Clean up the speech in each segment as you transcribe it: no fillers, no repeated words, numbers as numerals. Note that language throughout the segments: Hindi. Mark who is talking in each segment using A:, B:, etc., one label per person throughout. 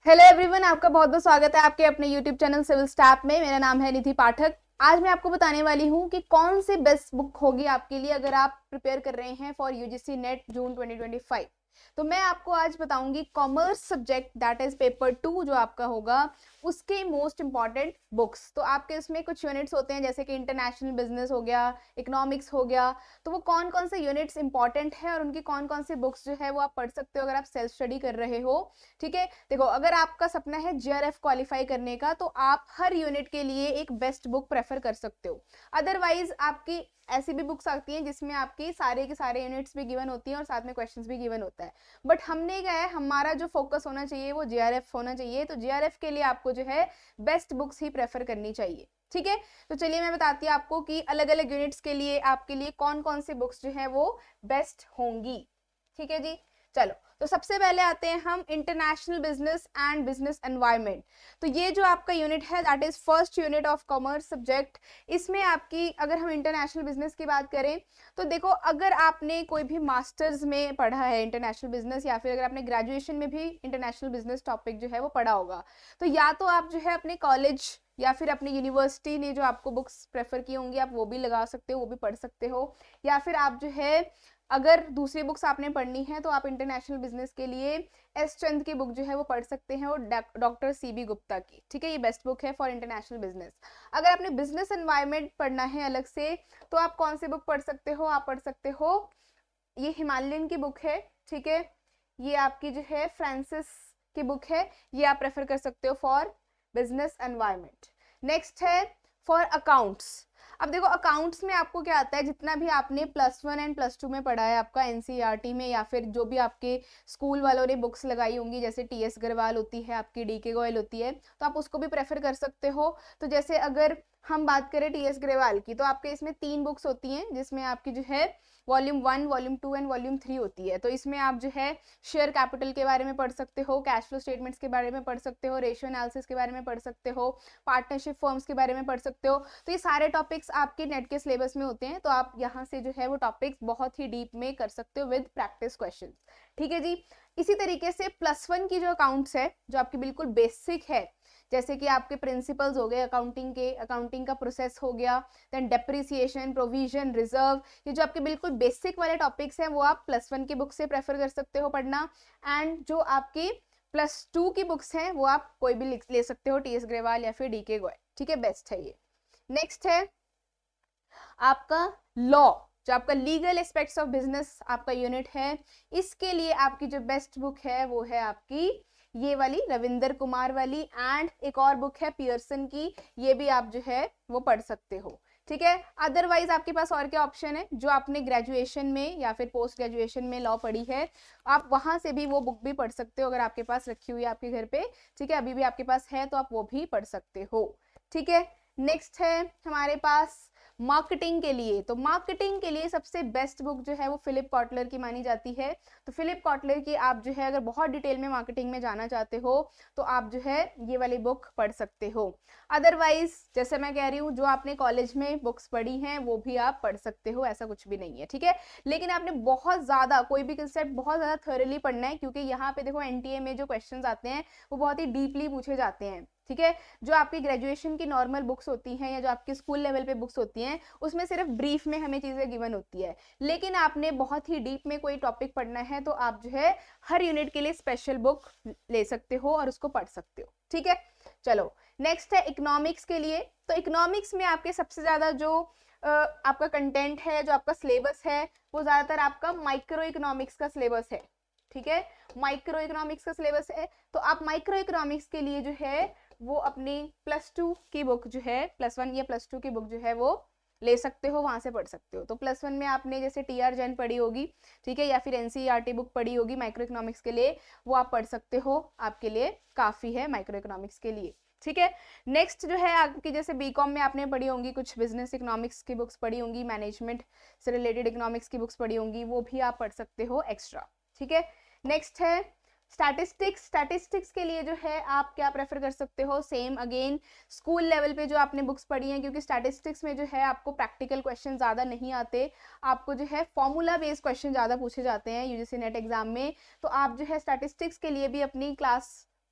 A: हेलो एवरीवन, आपका बहुत बहुत स्वागत है आपके अपने यूट्यूब चैनल सिविल स्टैप में। मेरा नाम है निधि पाठक। आज मैं आपको बताने वाली हूँ कि कौन सी बेस्ट बुक होगी आपके लिए अगर आप प्रिपेयर कर रहे हैं फॉर यूजीसी नेट जून 2025। तो मैं आपको आज बताऊंगी commerce subject that is paper 2 जो आपका होगा उसके मोस्ट इंपॉर्टेंट बुक्स। तो आपके इसमें कुछ यूनिट्स होते हैं जैसे कि इंटरनेशनल बिजनेस हो गया, इकोनॉमिक्स हो गया। तो वो कौन कौन से यूनिट्स इंपॉर्टेंट है और उनकी कौन कौन सी बुक्स जो है वो आप पढ़ सकते हो अगर आप सेल्फ स्टडी कर रहे हो। ठीक है, देखो अगर आपका सपना है जीआरएफ क्वालिफाई करने का तो आप हर यूनिट के लिए एक बेस्ट बुक प्रेफर कर सकते हो। अदरवाइज आपकी ऐसी भी बुक्स आती हैं जिसमें आपकी सारे के सारे यूनिट्स भी गिवन होती हैं और साथ में क्वेश्चंस भी गिवन होता है। बट हमने क्या है, हमारा जो फोकस होना चाहिए वो जीआरएफ होना चाहिए। तो जीआरएफ के लिए आपको जो है बेस्ट बुक्स ही प्रेफर करनी चाहिए। ठीक है, तो चलिए मैं बताती हूँ आपको कि अलग अलग यूनिट्स के लिए आपके लिए कौन कौन सी बुक्स जो है वो बेस्ट होंगी। ठीक है जी, चलो तो सबसे पहले आते हैं हम international business and business environment. तो ये जो आपका यूनिट है that is first unit of commerce subject. इसमें आपकी अगर हम इंटरनेशनल बिजनेस की बात करें तो देखो, अगर आपने कोई भी मास्टर्स में पढ़ा है इंटरनेशनल बिजनेस या फिर अगर आपने ग्रेजुएशन में भी इंटरनेशनल बिजनेस टॉपिक जो है वो पढ़ा होगा, तो या तो आप जो है अपने कॉलेज या फिर अपनी यूनिवर्सिटी ने जो आपको बुक्स प्रेफर की होंगी आप वो भी लगा सकते हो, वो भी पढ़ सकते हो। या फिर आप जो है अगर दूसरी बुक्स आपने पढ़नी है तो आप इंटरनेशनल बिजनेस के लिए एस चंद की बुक जो है वो पढ़ सकते हैं और डॉक्टर सीबी गुप्ता की। ठीक है, ये बेस्ट बुक है फॉर इंटरनेशनल बिजनेस। अगर आपने बिजनेस एनवायरनमेंट पढ़ना है अलग से तो आप कौन सी बुक पढ़ सकते हो, आप पढ़ सकते हो ये हिमालयन की बुक है। ठीक है, ये आपकी जो है फ्रांसिस की बुक है, ये आप प्रेफर कर सकते हो फॉर बिजनेस एनवायरनमेंट। नेक्स्ट है फॉर अकाउंट्स। अब देखो अकाउंट्स में आपको क्या आता है, जितना भी आपने +1 एंड +2 में पढ़ा है आपका एनसीईआरटी में या फिर जो भी आपके स्कूल वालों ने बुक्स लगाई होंगी, जैसे टीएस अग्रवाल होती है, आपकी डीके गोयल होती है, तो आप उसको भी प्रेफर कर सकते हो। तो जैसे अगर हम बात करें टीएस अग्रवाल की तो आपके इसमें 3 बुक्स होती हैं जिसमें आपकी जो है वॉल्यूम 1, वॉल्यूम 2 एंड वॉल्यूम 3 होती है। तो इसमें आप जो है शेयर कैपिटल के बारे में पढ़ सकते हो, कैश फ्लो स्टेटमेंट्स के बारे में पढ़ सकते हो, रेशियो एनालिसिस के बारे में पढ़ सकते हो, पार्टनरशिप फर्म्स के बारे में पढ़ सकते हो। तो ये सारे टॉपिक्स आपके नेट के सिलेबस में होते हैं, तो आप यहाँ से जो है वो टॉपिक्स बहुत ही डीप में कर सकते हो विद प्रैक्टिस क्वेश्चन। ठीक है जी, इसी तरीके से +1 की जो अकाउंट्स है जो आपकी बिल्कुल बेसिक है, जैसे कि आपके प्रिंसिपल्स हो गए अकाउंटिंग के, अकाउंटिंग का प्रोसेस हो गया, देन डेप्रिसिएशन, प्रोविजन, रिजर्व, ये जो आपके बिल्कुल बेसिक वाले टॉपिक्स हैं वो आप +1 की बुक से प्रेफर कर सकते हो पढ़ना। एंड जो आपकी +2 की बुक्स हैं वो आप कोई भी ले सकते हो, टीएस अग्रवाल या फिर डीके गोयल। ठीक है, बेस्ट है ये। नेक्स्ट है आपका लॉ, जो आपका लीगल एस्पेक्ट्स ऑफ बिजनेस आपका यूनिट है। इसके लिए आपकी जो बेस्ट बुक है वो है आपकी ये वाली रविंदर कुमार वाली, एंड एक और बुक है पियर्सन की, ये भी आप जो है वो पढ़ सकते हो। ठीक है, अदरवाइज आपके पास और क्या ऑप्शन है, जो आपने ग्रेजुएशन में या फिर पोस्ट ग्रेजुएशन में लॉ पढ़ी है आप वहां से भी वो बुक भी पढ़ सकते हो अगर आपके पास रखी हुई है आपके घर पे। ठीक है, अभी भी आपके पास है तो आप वो भी पढ़ सकते हो। ठीक है, नेक्स्ट है हमारे पास मार्केटिंग के लिए। तो मार्केटिंग के लिए सबसे बेस्ट बुक जो है वो फिलिप कॉटलर की मानी जाती है। तो फिलिप कॉटलर की आप जो है अगर बहुत डिटेल में मार्केटिंग में जाना चाहते हो तो आप जो है ये वाली बुक पढ़ सकते हो। अदरवाइज जैसे मैं कह रही हूँ जो आपने कॉलेज में बुक्स पढ़ी हैं वो भी आप पढ़ सकते हो, ऐसा कुछ भी नहीं है। ठीक है, लेकिन आपने बहुत ज्यादा कोई भी कंसेप्ट बहुत ज्यादा थॉरली पढ़ना है, क्योंकि यहाँ पे देखो एनटीए में जो क्वेश्चंस आते हैं वो बहुत ही डीपली पूछे जाते हैं। ठीक है, जो आपकी ग्रेजुएशन की नॉर्मल बुक्स होती हैं या जो आपकी स्कूल लेवल पे बुक्स होती हैं उसमें सिर्फ ब्रीफ में हमें चीजें गिवन होती है, लेकिन आपने बहुत ही डीप में कोई टॉपिक पढ़ना है तो आप जो है हर यूनिट के लिए स्पेशल बुक ले सकते हो और उसको पढ़ सकते हो। ठीक है, चलो नेक्स्ट है इकोनॉमिक्स के लिए। तो इकोनॉमिक्स में आपके सबसे ज्यादा जो आपका कंटेंट है, जो आपका सिलेबस है वो ज्यादातर आपका माइक्रो इकोनॉमिक्स का सिलेबस है। ठीक है, माइक्रो इकोनॉमिक्स का सिलेबस है, तो आप माइक्रो इकोनॉमिक्स के लिए जो है वो अपनी +2 की बुक जो है, +1 या +2 की बुक जो है वो ले सकते हो, वहां से पढ़ सकते हो। तो +1 में आपने जैसे टीआर जैन पढ़ी होगी, ठीक है, या फिर एनसीईआरटी बुक पढ़ी होगी माइक्रो इकोनॉमिक्स के लिए, वो आप पढ़ सकते हो, आपके लिए काफी है माइक्रो इकोनॉमिक्स के लिए। ठीक है, नेक्स्ट जो है आपकी जैसे बीकॉम में आपने पढ़ी होंगी कुछ बिजनेस इकोनॉमिक्स की बुक्स पढ़ी होंगी, मैनेजमेंट से रिलेटेड इकोनॉमिक्स की बुक्स पढ़ी होंगी, वो भी आप पढ़ सकते हो एक्स्ट्रा। ठीक है, नेक्स्ट है स्टैटिस्टिक्स। स्टैटिस्टिक्स के लिए जो है आप क्या प्रेफर कर सकते हो, सेम अगेन स्कूल लेवल पे जो आपने बुक्स पढ़ी हैं, क्योंकि स्टैटिस्टिक्स में जो है आपको प्रैक्टिकल क्वेश्चन ज़्यादा नहीं आते, आपको जो है फॉर्मूला बेस्ड क्वेश्चन ज़्यादा पूछे जाते हैं यूजीसी नेट एग्जाम में। तो आप जो है स्टैटिस्टिक्स के लिए भी अपनी क्लास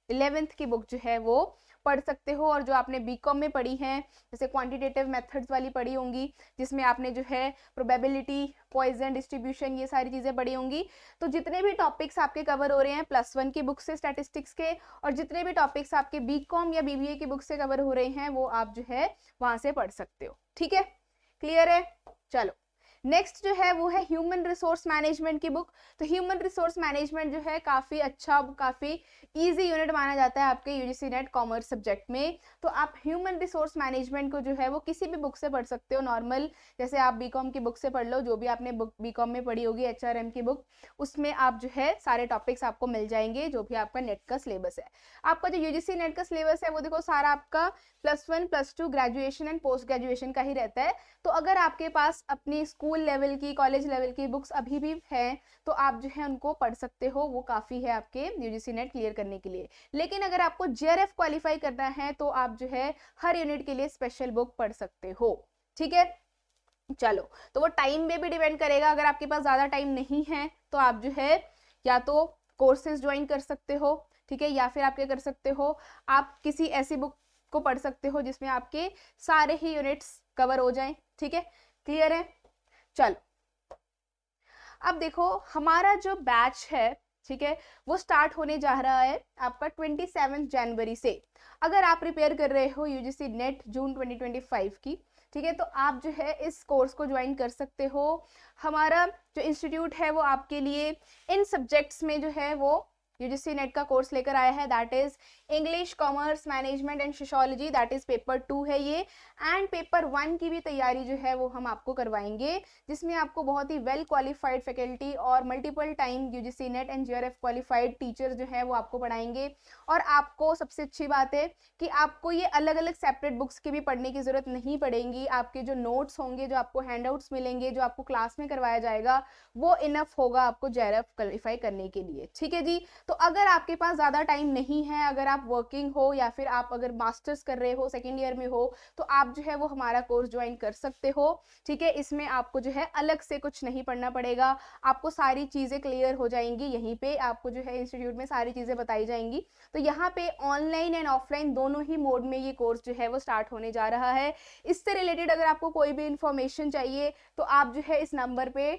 A: 11th की बुक जो है वो पढ़ सकते हो। और जो आपने बीकॉम में पढ़ी हैं, जैसे क्वांटिटेटिव मेथड्स वाली पढ़ी होंगी, जिसमें आपने जो है प्रोबेबिलिटी, पॉइजन डिस्ट्रीब्यूशन, ये सारी चीज़ें पढ़ी होंगी। तो जितने भी टॉपिक्स आपके कवर हो रहे हैं +1 की बुक से स्टैटिस्टिक्स के, और जितने भी टॉपिक्स आपके बीकॉम या बीबीए की बुक से कवर हो रहे हैं, वो आप जो है वहाँ से पढ़ सकते हो। ठीक है, क्लियर है? चलो, नेक्स्ट जो है वो है ह्यूमन रिसोर्स मैनेजमेंट की बुक। तो ह्यूमन रिसोर्स मैनेजमेंट जो है काफ़ी अच्छा, काफ़ी इजी यूनिट माना जाता है आपके यूजीसी नेट कॉमर्स सब्जेक्ट में। तो आप ह्यूमन रिसोर्स मैनेजमेंट को जो है वो किसी भी बुक से पढ़ सकते हो, नॉर्मल जैसे आप बीकॉम की बुक से पढ़ लो, जो भी आपने बुक बीकॉम में पढ़ी होगी एचआरएम की बुक, उसमें आप जो है सारे टॉपिक्स आपको मिल जाएंगे, जो भी आपका नेट का सिलेबस है। आपका जो यूजीसी नेट का सिलेबस है वो देखो सारा आपका +1 +2 ग्रेजुएशन एंड पोस्ट ग्रेजुएशन का ही रहता है। तो अगर आपके पास अपनी स्कूल लेवल की, कॉलेज लेवल की बुक्स अभी भी हैं, तो आप जो है उनको पढ़ सकते हो, वो काफ़ी है आपके यूजीसी नेट क्लियर करने के लिए। लेकिन अगर आपको जेआरएफ क्वालिफाई करना है तो आप जो है हर यूनिट के लिए स्पेशल बुक पढ़ सकते हो। ठीक है, चलो, तो वो टाइम में भी डिपेंड करेगा। अगर आपके पास ज़्यादा टाइम नहीं है तो आप जो है या तो कोर्सेज ज्वाइन कर सकते हो, ठीक है, या फिर आप क्या कर सकते हो, आप किसी ऐसी बुक को पढ़ सकते हो जिसमें आपके सारे ही यूनिट्स कवर हो जाएं। ठीक है, क्लियर है? चलो, अब देखो हमारा जो बैच है, ठीक है, वो स्टार्ट होने जा रहा है आपका 27 जनवरी से। अगर आप प्रिपेयर कर रहे हो यूजीसी नेट जून 2025 की, ठीक है, तो आप जो है इस कोर्स को ज्वाइन कर सकते हो। हमारा जो इंस्टीट्यूट है वो आपके लिए इन सब्जेक्ट्स में जो है वो यूजीसी नेट का कोर्स लेकर आया है, that is English, commerce, management and sociology, that is paper 2 है ये। एंड पेपर 1 की भी तैयारी जो है वो हम आपको करवाएंगे, जिसमें आपको बहुत ही वेल क्वालिफाइड फैकल्टी और multiple time UGC net and JRF qualified teacher जो है वो आपको पढ़ाएंगे। और आपको सबसे अच्छी बात है कि आपको ये अलग अलग सेपरेट बुक्स की भी पढ़ने की जरूरत नहीं पड़ेगी। आपके जो नोट्स होंगे, जो आपको हैंडआउट्स मिलेंगे, जो आपको क्लास में करवाया जाएगा, वो इनफ होगा आपको जेआरएफ क्वालिफाई करने के लिए। ठीक है जी, तो अगर आपके पास ज़्यादा टाइम नहीं है, अगर आप वर्किंग हो या फिर आप अगर मास्टर्स कर रहे हो, सेकेंड ईयर में हो, तो आप जो है वो हमारा कोर्स ज्वाइन कर सकते हो। ठीक है, इसमें आपको जो है अलग से कुछ नहीं पढ़ना पड़ेगा, आपको सारी चीज़ें क्लियर हो जाएंगी। यहीं पे आपको जो है इंस्टीट्यूट में सारी चीज़ें बताई जाएंगी। तो यहाँ पे ऑनलाइन एंड ऑफलाइन दोनों ही मोड में ये कोर्स जो है वो स्टार्ट होने जा रहा है। इससे रिलेटेड अगर आपको कोई भी इंफॉर्मेशन चाहिए तो आप जो है इस नंबर पे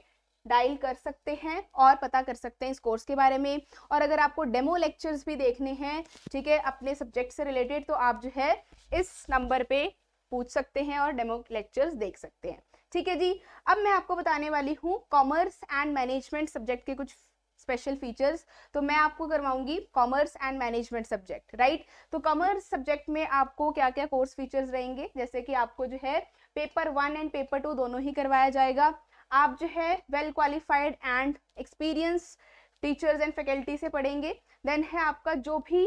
A: डायल कर सकते हैं और पता कर सकते हैं इस कोर्स के बारे में। और अगर आपको डेमो लेक्चर्स भी देखने हैं, ठीक है, अपने सब्जेक्ट से रिलेटेड, तो आप जो है इस नंबर पे पूछ सकते हैं और डेमो लेक्चर्स देख सकते हैं। ठीक है जी, अब मैं आपको बताने वाली हूँ कॉमर्स एंड मैनेजमेंट सब्जेक्ट के कुछ स्पेशल फीचर्स। तो मैं आपको करवाऊंगी commerce and management subject, right. तो कॉमर्स सब्जेक्ट में आपको क्या क्या कोर्स फीचर्स रहेंगे, जैसे कि आपको जो है पेपर 1 एंड पेपर 2 दोनों ही करवाया जाएगा। आप जो है well qualified and experience teachers and faculty से पढ़ेंगे। देन है आपका जो भी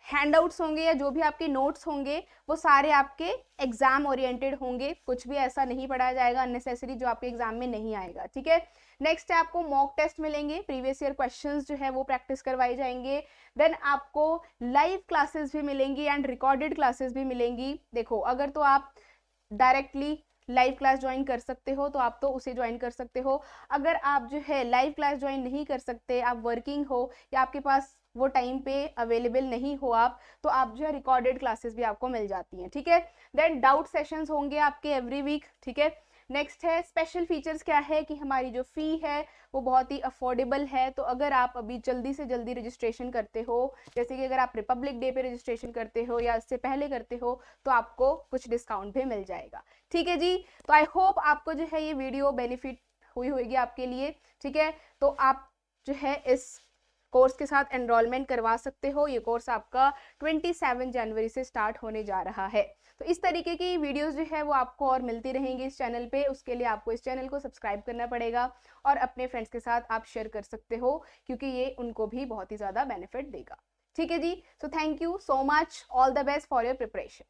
A: हैंडआउट्स होंगे या जो भी आपके नोट्स होंगे वो सारे आपके एग्जाम ओरिएंटेड होंगे, कुछ भी ऐसा नहीं पढ़ाया जाएगा अननेसेसरी जो आपके एग्जाम में नहीं आएगा। ठीक है, नेक्स्ट है आपको मॉक टेस्ट मिलेंगे, प्रीवियस ईयर क्वेश्चंस जो है वो प्रैक्टिस करवाई जाएंगे। देन आपको लाइव क्लासेस भी मिलेंगी एंड रिकॉर्डेड क्लासेस भी मिलेंगी। देखो, अगर तो आप डायरेक्टली लाइव क्लास ज्वाइन कर सकते हो तो आप तो उसे ज्वाइन कर सकते हो। अगर आप जो है लाइव क्लास ज्वाइन नहीं कर सकते, आप वर्किंग हो या आपके पास वो टाइम पे अवेलेबल नहीं हो आप, तो आप जो है रिकॉर्डेड क्लासेस भी आपको मिल जाती हैं। ठीक है, देन डाउट सेशंस होंगे आपके एवरी वीक। ठीक है, नेक्स्ट है स्पेशल फीचर्स क्या है कि हमारी जो फ़ी है वो बहुत ही अफोर्डेबल है। तो अगर आप अभी जल्दी से जल्दी रजिस्ट्रेशन करते हो, जैसे कि अगर आप रिपब्लिक डे पे रजिस्ट्रेशन करते हो या इससे पहले करते हो, तो आपको कुछ डिस्काउंट भी मिल जाएगा। ठीक है जी, तो आई होप आपको जो है ये वीडियो बेनिफिट हुई होगी आपके लिए। ठीक है, तो आप जो है इस कोर्स के साथ एनरोलमेंट करवा सकते हो। ये कोर्स आपका 27 जनवरी से स्टार्ट होने जा रहा है। तो इस तरीके की वीडियोस जो है वो आपको और मिलती रहेंगी इस चैनल पे। उसके लिए आपको इस चैनल को सब्सक्राइब करना पड़ेगा और अपने फ्रेंड्स के साथ आप शेयर कर सकते हो, क्योंकि ये उनको भी बहुत ही ज़्यादा बेनिफिट देगा। ठीक है जी, so thank you so much, all the best for your preparation.